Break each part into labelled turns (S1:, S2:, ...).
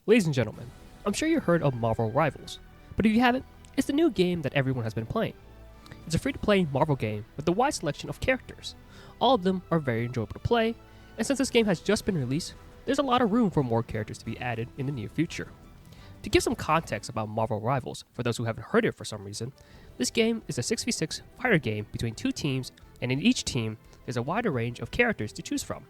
S1: Ladies and gentlemen, I'm sure you've heard of Marvel Rivals, but if you haven't, it's the new game that everyone has been playing. It's a free-to-play Marvel game with a wide selection of characters. All of them are very enjoyable to play, and since this game has just been released, there's a lot of room for more characters to be added in the near future. To give some context about Marvel Rivals, for those who haven't heard it for some reason, this game is a 6v6 fighter game between two teams, and in each team, there's a wider range of characters to choose from,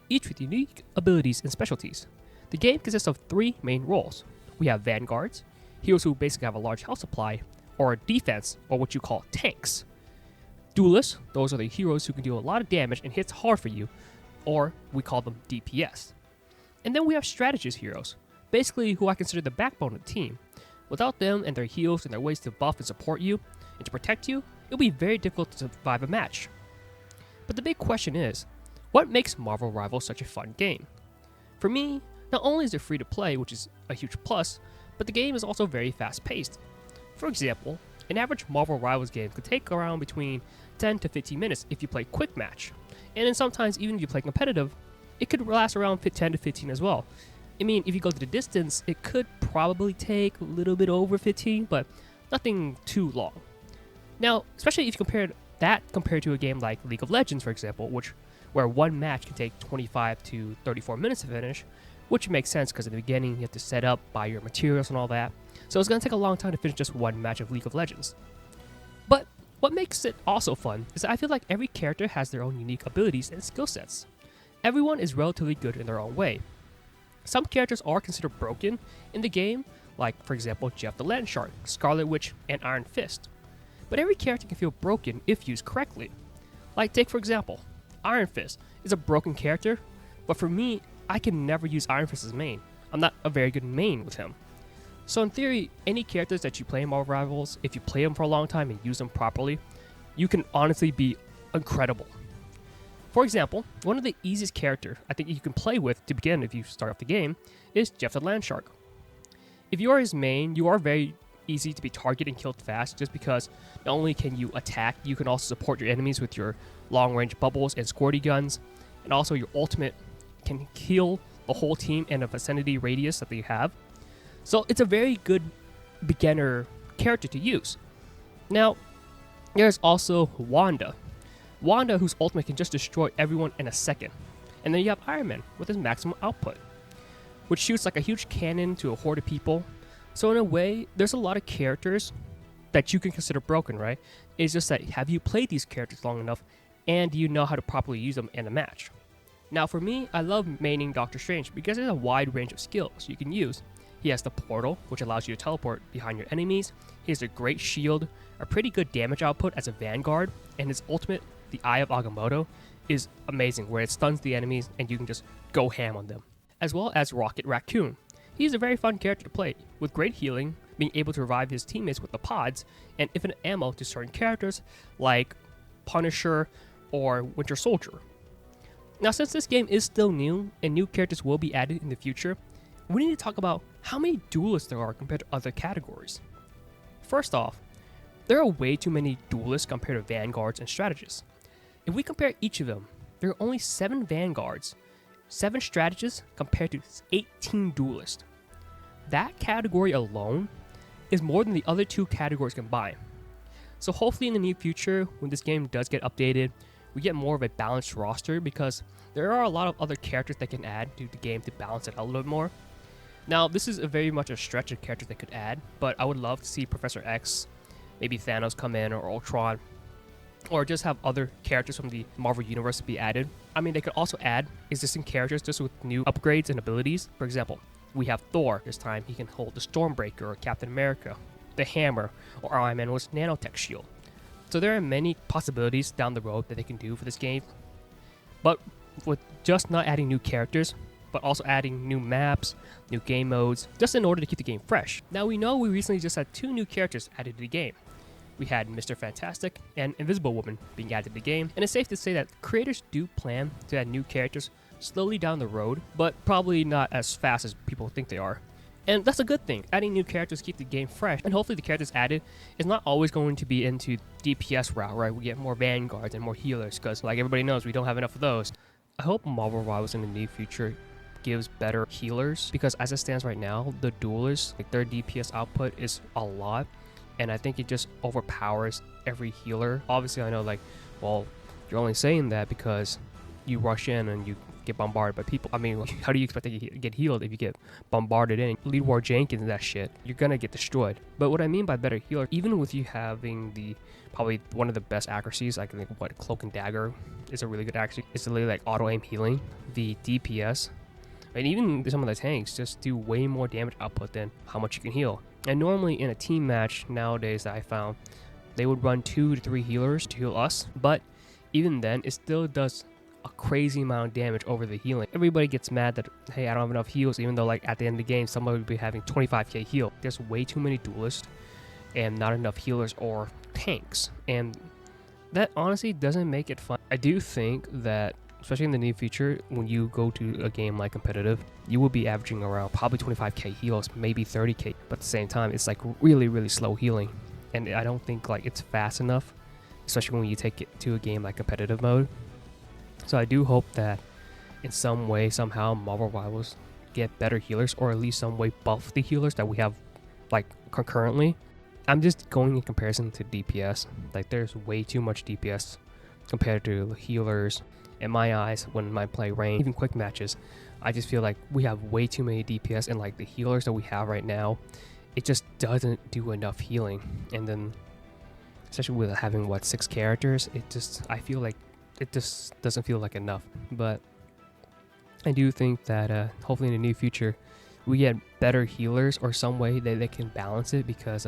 S1: each with unique abilities and specialties. The game consists of three main roles. We have vanguards, heroes who basically have a large health supply, or defense, or what you call tanks. Duelists, those are the heroes who can do a lot of damage and hits hard for you, or we call them DPS. And then we have strategist heroes, basically who I consider the backbone of the team. Without them and their heals and their ways to buff and support you, and to protect you, it would be very difficult to survive a match. But the big question is, what makes Marvel Rivals such a fun game? For me, not only is it free to play, which is a huge plus, but the game is also very fast paced. For example, an average Marvel Rivals game could take around between 10 to 15 minutes if you play quick match, and then sometimes even if you play competitive, it could last around 10 to 15 as well. I mean, if you go to the distance, it could probably take a little bit over 15, but nothing too long. Now, especially if you compare that to a game like League of Legends, for example, where one match can take 25 to 34 minutes to finish, which makes sense because at the beginning you have to set up, buy your materials and all that. So it's going to take a long time to finish just one match of League of Legends. But what makes it also fun is that I feel like every character has their own unique abilities and skill sets. Everyone is relatively good in their own way. Some characters are considered broken in the game, like for example Jeff the Land Shark, Scarlet Witch, and Iron Fist. But every character can feel broken if used correctly. Like take for example, Iron Fist is a broken character, but for me, I can never use Iron Fist as main. I'm not a very good main with him. So in theory, any characters that you play in Marvel Rivals, if you play them for a long time and use them properly, you can honestly be incredible. For example, one of the easiest characters I think you can play with to begin if you start off the game is Jeff the Land Shark. If you are his main, you are very easy to be targeted and killed fast just because not only can you attack, you can also support your enemies with your long-range bubbles and squirty guns, and also your ultimate can heal the whole team in a vicinity radius that they have. So it's a very good beginner character to use. Now, there's also Wanda. Wanda, whose ultimate can just destroy everyone in a second. And then you have Iron Man with his maximum output, which shoots like a huge cannon to a horde of people. So in a way, there's a lot of characters that you can consider broken, right? It's just that have you played these characters long enough and do you know how to properly use them in a match? Now for me, I love maining Doctor Strange because there's a wide range of skills you can use. He has the portal, which allows you to teleport behind your enemies. He has a great shield, a pretty good damage output as a vanguard, and his ultimate, the Eye of Agamotto, is amazing where it stuns the enemies and you can just go ham on them. As well as Rocket Raccoon. He's a very fun character to play, with great healing, being able to revive his teammates with the pods, and infinite ammo to certain characters like Punisher or Winter Soldier. Now since this game is still new, and new characters will be added in the future, we need to talk about how many duelists there are compared to other categories. First off, there are way too many duelists compared to vanguards and strategists. If we compare each of them, there are only 7 vanguards, 7 strategists compared to 18 duelists. That category alone is more than the other 2 categories combined. So hopefully in the near future, when this game does get updated, we get more of a balanced roster because there are a lot of other characters that can add to the game to balance it out a little bit more. Now, this is very much a stretch of characters they could add, but I would love to see Professor X, maybe Thanos come in, or Ultron, or just have other characters from the Marvel Universe be added. I mean, they could also add existing characters just with new upgrades and abilities. For example, we have Thor this time. He can hold the Stormbreaker or Captain America, the Hammer, or Iron Man with nanotech shield. So there are many possibilities down the road that they can do for this game. But with just not adding new characters, but also adding new maps, new game modes, just in order to keep the game fresh. Now we know we recently just had 2 new characters added to the game. We had Mr. Fantastic and Invisible Woman being added to the game, and it's safe to say that creators do plan to add new characters slowly down the road, but probably not as fast as people think they are. And that's a good thing. Adding new characters keep the game fresh, and hopefully the characters added is not always going to be into DPS route, right? We get more vanguards and more healers, because like everybody knows, we don't have enough of those. I hope Marvel Rivals in the near future gives better healers, because as it stands right now, the duelists, like their DPS output is a lot, and I think it just overpowers every healer. Obviously I know, like, well, you're only saying that because you rush in and you get bombarded by people. I mean, how do you expect to get healed if you get bombarded in? Lead War Jenkins and that shit, you're gonna get destroyed. But what I mean by better healer, even with you having the probably one of the best accuracies, I can think what Cloak and Dagger is a really good accuracy. It's literally like auto aim healing. The DPS, and even some of the tanks just do way more damage output than how much you can heal. And normally in a team match nowadays that I found, they would run 2 to 3 healers to heal us, but even then it still does a crazy amount of damage over the healing. Everybody gets mad that, hey, I don't have enough heals, even though like at the end of the game somebody would be having 25k heal. There's way too many duelists and not enough healers or tanks, and that honestly doesn't make it fun. I do think that especially in the near future, when you go to a game like competitive, you will be averaging around probably 25k heals, maybe 30k, but at the same time it's like really slow healing, and I don't think like it's fast enough, especially when you take it to a game like competitive mode. So I do hope that in some way, somehow, Marvel Rivals get better healers, or at least some way buff the healers that we have like concurrently. I'm just going in comparison to DPS. Like there's way too much DPS compared to the healers. In my eyes, when I play ranked, even quick matches, I just feel like we have way too many DPS, and like the healers that we have right now, it just doesn't do enough healing. And then, especially with having what 6 characters, I feel like it just doesn't feel like enough. But I do think that hopefully in the near future we get better healers, or some way that they can balance it, because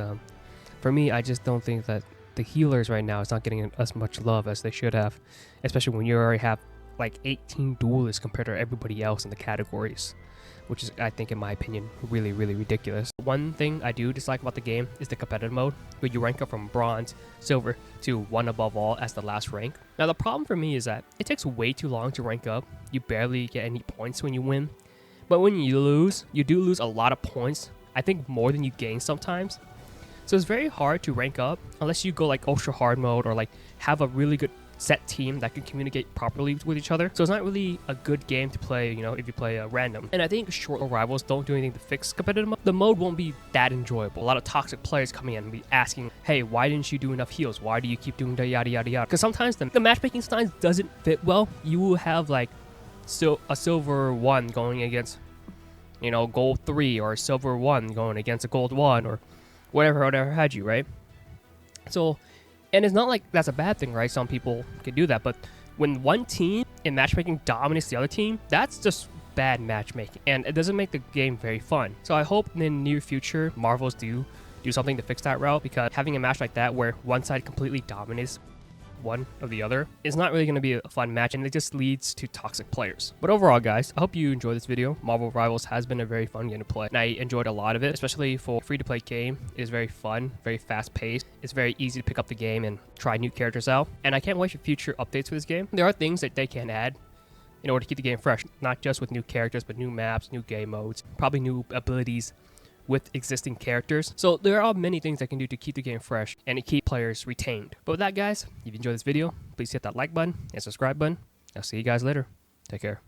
S1: for me, I just don't think that the healers right now is not getting as much love as they should have, especially when you already have like 18 duelists compared to everybody else in the categories, which is, I think in my opinion, really ridiculous. One thing I do dislike about the game is the competitive mode, where you rank up from bronze, silver to 1 above all as the last rank. Now the problem for me is that it takes way too long to rank up. You barely get any points when you win, but when you lose, you do lose a lot of points. I think more than you gain sometimes. So it's very hard to rank up unless you go like ultra hard mode, or like have a really good set team that can communicate properly with each other. So it's not really a good game to play, you know, if you play random. And I think short rivals don't do anything to fix competitive mode. The mode won't be that enjoyable. A lot of toxic players coming in and be asking, hey, why didn't you do enough heals? Why do you keep doing the yada yada yada? Because sometimes the matchmaking styles doesn't fit well. You will have like a silver 1 going against, you know, gold 3, or a silver 1 going against a gold 1, or whatever had you, right? So, and it's not like that's a bad thing, right? Some people can do that, but when one team in matchmaking dominates the other team, that's just bad matchmaking, and it doesn't make the game very fun. So I hope in the near future Marvels do something to fix that route, because having a match like that where one side completely dominates one of the other is not really going to be a fun match, and it just leads to toxic players. But overall, guys, I hope you enjoyed this video. Marvel Rivals has been a very fun game to play, and I enjoyed a lot of it, especially for a free-to-play game. It is very fun, very fast-paced. It's very easy to pick up the game and try new characters out, and I can't wait for future updates for this game. There are things that they can add in order to keep the game fresh, not just with new characters, but new maps, new game modes, probably new abilities with existing characters. So there are many things I can do to keep the game fresh and to keep players retained. But with that, guys, if you enjoyed this video, please hit that like button and subscribe button. I'll see you guys later. Take care.